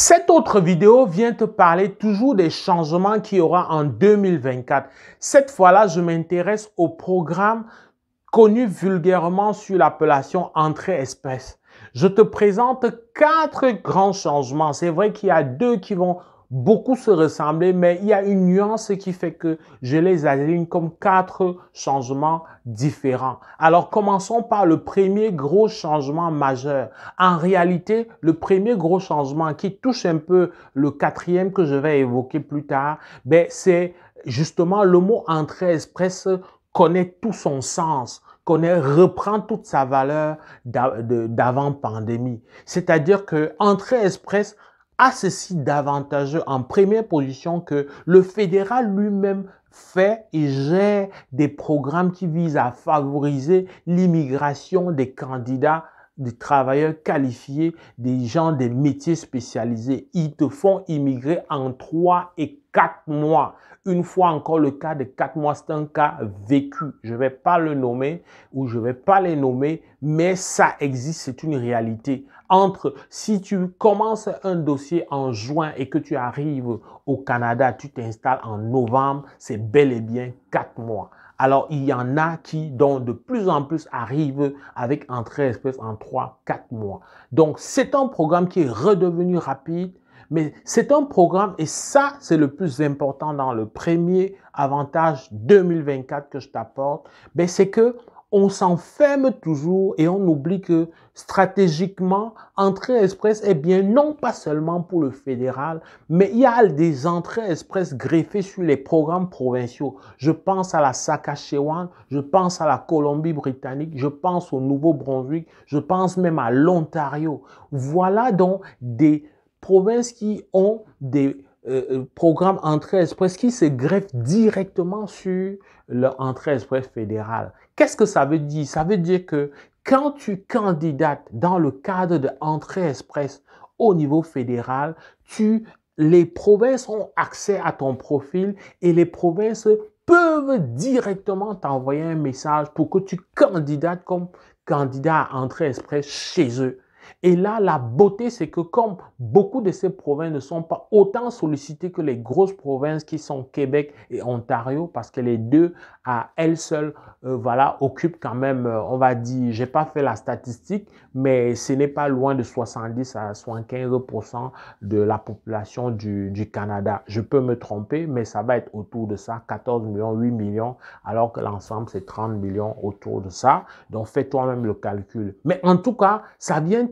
Cette autre vidéo vient te parler toujours des changements qu'il y aura en 2024. Cette fois-là, je m'intéresse au programme connu vulgairement sous l'appellation Entrée Express. Je te présente 4 grands changements. C'est vrai qu'il y a 2 qui vont beaucoup se ressembler, mais il y a une nuance qui fait que je les aligne comme 4 changements différents. Alors, commençons par le premier gros changement majeur. En réalité, le premier gros changement qui touche un peu le 4e que je vais évoquer plus tard, c'est justement le mot Entrée Express connaît tout son sens, reprend toute sa valeur d'avant pandémie. C'est-à-dire que Entrée Express a ceci d'avantageux en première position que le fédéral lui-même fait et gère des programmes qui visent à favoriser l'immigration des candidats, des travailleurs qualifiés, des gens des métiers spécialisés. Ils te font immigrer en 3 et 4 mois. Une fois encore, le cas de 4 mois, c'est un cas vécu. Je ne vais pas le nommer ou je ne vais pas les nommer, mais ça existe, c'est une réalité. Si tu commences un dossier en juin et que tu arrives au Canada, tu t'installes en novembre, c'est bel et bien 4 mois. Alors, il y en a dont de plus en plus arrivent avec Entrée Express en 3-4 mois. Donc, c'est un programme qui est redevenu rapide, mais c'est un programme, et ça, c'est le plus important dans le premier avantage 2024 que je t'apporte, c'est que on s'enferme toujours et on oublie que stratégiquement, Entrée Express est bien non pas seulement pour le fédéral, mais il y a des entrées express greffées sur les programmes provinciaux. Je pense à la Saskatchewan, je pense à la Colombie-Britannique, je pense au Nouveau-Brunswick, je pense même à l'Ontario. Voilà donc des provinces qui ont des programmes Entrée Express qui se greffent directement sur l'Entrée Express fédérale. Qu'est-ce que ça veut dire? Ça veut dire que quand tu candidates dans le cadre de Entrée Express au niveau fédéral, les provinces ont accès à ton profil et les provinces peuvent directement t'envoyer un message pour que tu candidates comme candidat à Entrée Express chez eux. Et là, la beauté, c'est que comme beaucoup de ces provinces ne sont pas autant sollicitées que les grosses provinces qui sont Québec et Ontario, parce que les deux, à elles seules, occupent quand même, on va dire, j'ai pas fait la statistique, mais ce n'est pas loin de 70 à 75% de la population du Canada. Je peux me tromper, mais ça va être autour de ça, 14 millions, 8 millions, alors que l'ensemble, c'est 30 millions autour de ça. Donc, fais toi-même le calcul. Mais en tout cas, ça vient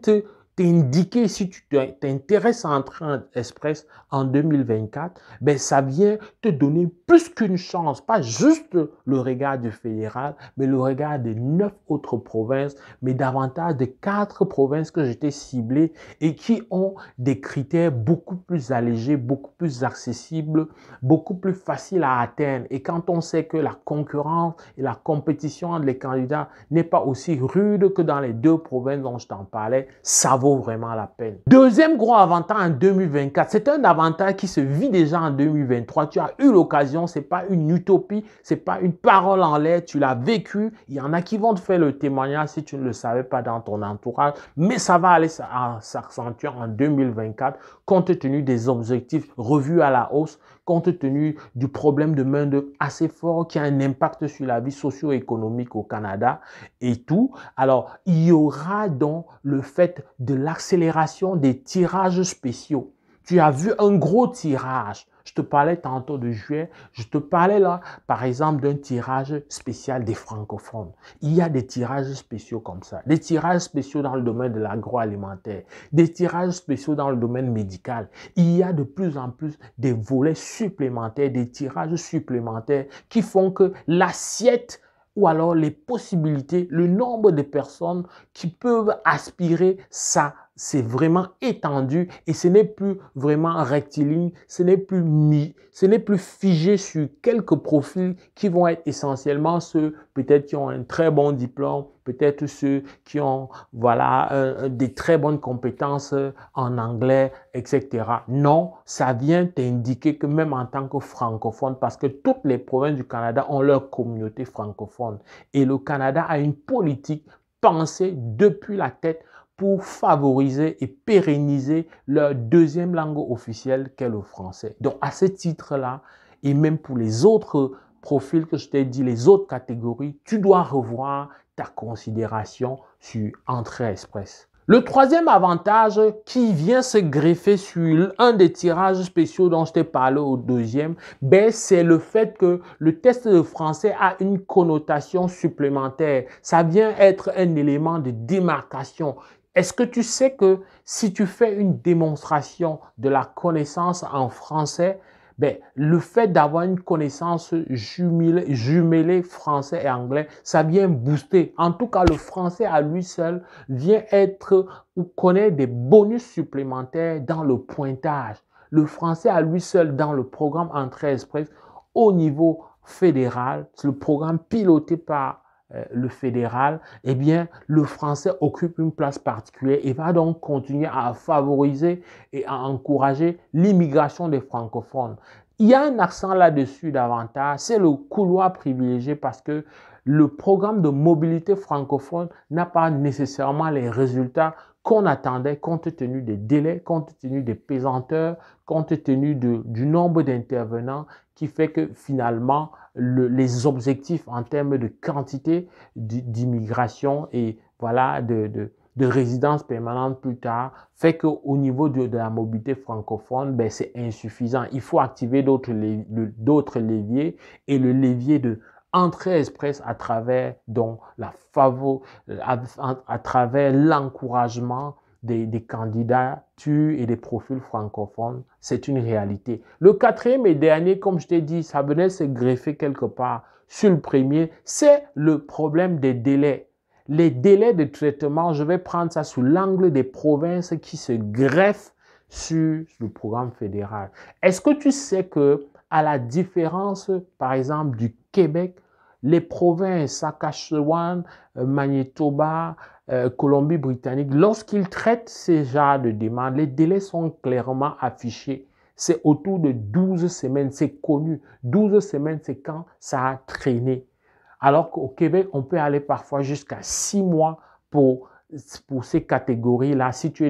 t'indiquer si tu t'intéresses à Entrée Express en 2024, ça vient te donner plus qu'une chance, pas juste le regard du fédéral, mais le regard de 9 autres provinces, mais davantage de 4 provinces que j'étais ciblées et qui ont des critères beaucoup plus allégés, beaucoup plus accessibles, beaucoup plus faciles à atteindre. Et quand on sait que la concurrence et la compétition entre les candidats n'est pas aussi rude que dans les 2 provinces dont je t'en parlais, ça vaut vraiment la peine. Deuxième gros avantage en 2024, c'est un avantage qui se vit déjà en 2023. Tu as eu l'occasion, c'est pas une utopie, c'est pas une parole en l'air, tu l'as vécu. Il y en a qui vont te faire le témoignage si tu ne le savais pas dans ton entourage, mais ça va aller s'accentuer en 2024 compte tenu des objectifs revus à la hausse, compte tenu du problème de main-d'œuvre assez fort qui a un impact sur la vie socio-économique au Canada et tout. Alors, il y aura donc le fait de l'accélération des tirages spéciaux. Tu as vu un gros tirage. Je te parlais tantôt de juillet. Je te parlais là, par exemple, d'un tirage spécial des francophones. Il y a des tirages spéciaux comme ça. Des tirages spéciaux dans le domaine de l'agroalimentaire. Des tirages spéciaux dans le domaine médical. Il y a de plus en plus des volets supplémentaires, des tirages supplémentaires qui font que l'assiette ou alors les possibilités, le nombre de personnes qui peuvent aspirer, ça, c'est vraiment étendu et ce n'est plus vraiment rectiligne, ce n'est plus figé sur quelques profils qui vont être essentiellement ceux peut-être qui ont un très bon diplôme, peut-être ceux qui ont des très bonnes compétences en anglais, etc. Non, ça vient t'indiquer que même en tant que francophone, parce que toutes les provinces du Canada ont leur communauté francophone et le Canada a une politique pensée depuis la tête pour favoriser et pérenniser leur deuxième langue officielle qu'est le français. Donc, à ce titre-là, et même pour les autres profils que je t'ai dit, les autres catégories, tu dois revoir ta considération sur Entrée Express. Le troisième avantage qui vient se greffer sur un des tirages spéciaux dont je t'ai parlé au deuxième, ben, c'est le fait que le test de français a une connotation supplémentaire. Ça vient être un élément de démarcation. Est-ce que tu sais que si tu fais une démonstration de la connaissance en français, ben, le fait d'avoir une connaissance jumelée français et anglais, ça vient booster. En tout cas, le français à lui seul vient être ou connaît des bonus supplémentaires dans le pointage. Le français à lui seul dans le programme Entrée Express au niveau fédéral, c'est le programme piloté par le fédéral, eh bien, le français occupe une place particulière et va donc continuer à favoriser et à encourager l'immigration des francophones. Il y a un accent là-dessus davantage, c'est le couloir privilégié parce que le programme de mobilité francophone n'a pas nécessairement les résultats qu'on attendait compte tenu des délais, compte tenu des pesanteurs, compte tenu du nombre d'intervenants qui fait que finalement, les objectifs en termes de quantité d'immigration et voilà, de résidence permanente plus tard, fait qu'au niveau de la mobilité francophone, ben, c'est insuffisant. Il faut activer d'autres leviers et le levier de Entrée Express à travers donc à travers l'encouragement des candidatures et des profils francophones, c'est une réalité. Le quatrième et dernier, comme je t'ai dit, ça venait se greffer quelque part sur le premier, c'est le problème des délais. Les délais de traitement, je vais prendre ça sous l'angle des provinces qui se greffent sur le programme fédéral. Est-ce que tu sais que, à la différence, par exemple, du Québec, les provinces Saskatchewan, Manitoba, Colombie-Britannique, lorsqu'ils traitent ces genres de demandes, les délais sont clairement affichés. C'est autour de 12 semaines, c'est connu. 12 semaines, c'est quand ça a traîné. Alors qu'au Québec, on peut aller parfois jusqu'à 6 mois pour ces catégories-là, si tu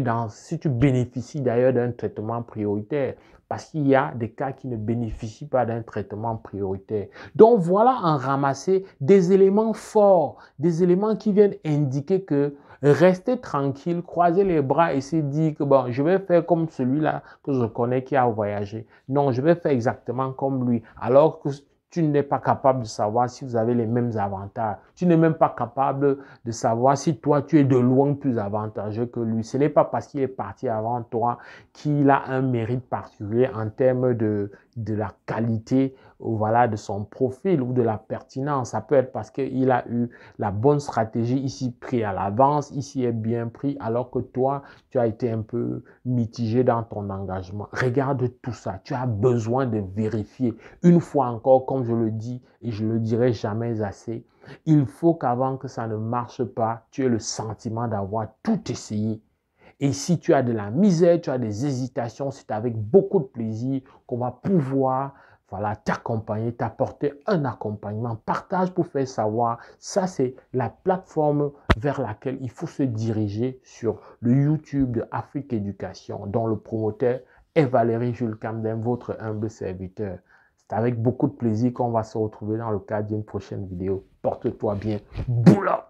bénéficies d'ailleurs d'un traitement prioritaire, parce qu'il y a des cas qui ne bénéficient pas d'un traitement prioritaire. Donc voilà en ramasser des éléments forts, des éléments qui viennent indiquer que rester tranquille, croiser les bras et se dire que bon, je vais faire comme celui-là que je connais qui a voyagé. Non, je vais faire exactement comme lui, alors que tu n'es pas capable de savoir si vous avez les mêmes avantages. Tu n'es même pas capable de savoir si toi, tu es de loin plus avantageux que lui. Ce n'est pas parce qu'il est parti avant toi qu'il a un mérite particulier en termes de la qualité voilà, de son profil ou de la pertinence. Ça peut être parce qu'il a eu la bonne stratégie ici pris à l'avance, ici est bien pris, alors que toi, tu as été un peu mitigé dans ton engagement. Regarde tout ça. Tu as besoin de vérifier. Une fois encore, comme je le dis et je le dirai jamais assez, il faut qu'avant que ça ne marche pas, tu aies le sentiment d'avoir tout essayé. Et si tu as de la misère, tu as des hésitations, c'est avec beaucoup de plaisir qu'on va pouvoir voilà, t'accompagner, t'apporter un accompagnement. Partage pour faire savoir. Ça, c'est la plateforme vers laquelle il faut se diriger sur le YouTube de Afrique Éducation, dont le promoteur est Valérie Jules Camden, votre humble serviteur. C'est avec beaucoup de plaisir qu'on va se retrouver dans le cadre d'une prochaine vidéo. Porte-toi bien. Boula!